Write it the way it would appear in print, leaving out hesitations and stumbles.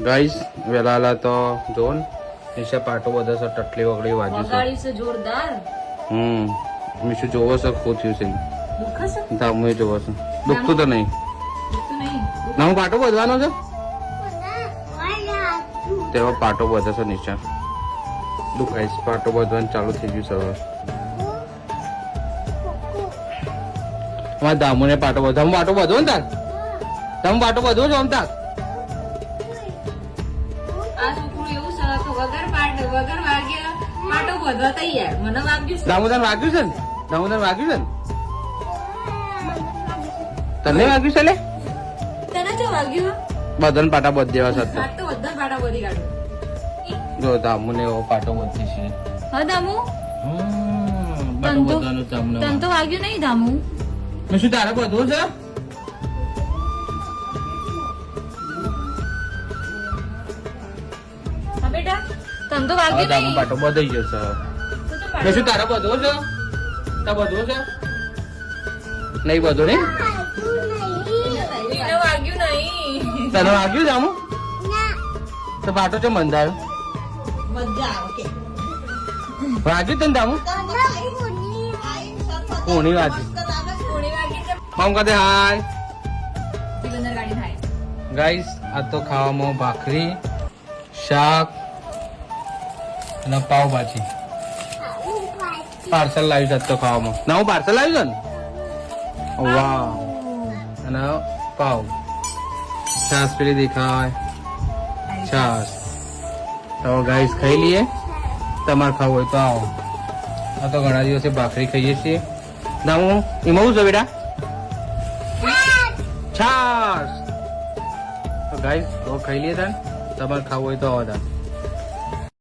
Guys વેલા તો John Nisha પાટો બધા છે ટટલી વગડી વાજી છે જોરદાર. મીશું જોવો છે ખો થયું છે દુખશે? ધામુએ જોવો છે દુખતું તો નહીં દુખતું નહીં. ના હું પાટો બધવાનો છે તેવા પાટો બધે છે નિશા દુખાય છે પાટો બધવાનું ચાલુ થઈ ગયું છે હવે અમારે ધામુને પાટો બધો હું પાટો બધો ને તાર તમે પાટો બધો છો આમ તાર આ છોકરું એવું છે કે વગર વાગ્યા પાટો બધવા તૈયાર. મને વાગ્યું છે. દામોદર વાગ્યું છે ને દામોદર વાગ્યું છે ને તને વાગ્યું છે લે તને જો વાગ્યું? બધાને પાટા બધ દેવા સાથે આ તો બધા પાટા બધી કાઢો. જો દામુને એવો પાટો બધી છે હા દામુ, પાટો બધાનું તમને તને તો વાગ્યું નહીં દામુ? મેં શું તારે બધું છે હા બેટા, તને તો હવે વાગ્યું દામુ નહીં? પાટો બધાઈ ગયો છે તો તો મેં શું તારે બધું છે તાર બધું છે નહીં બધું નહીં તને વાગ્યું નહીં. તને વાગ્યું દામુ તો પાટો છે બંધાયો મજા આવે. વાગ્યું તને દામુ કોની વાગ્યું થોડી વાગી છે. ફોન કરે હાય સિકંદર ગાડી થાય. ગાઈસ આ તો ખાવામાં ભાખરી શાક અને પાવભાજી પાર્સલ લાવ્યું છે આજ તો ખાવામાં ના હું પાર્સલ લાવ્યું છે ને વાહ અને પાવ છાસ પેલી દેખાય છાસ તો ગાઈસ ખાઈ લઈએ તમારે ખાવું હોય તો આવો આ તો ઘણા દિવસે ભાખરી ખાઈએ છીએ ના હું એમાં શું છે બેટા છાસ તો ગાઈસ હવે ખાઈ લઈએ તાન તમારે ખાવું હોય તો આવો તાન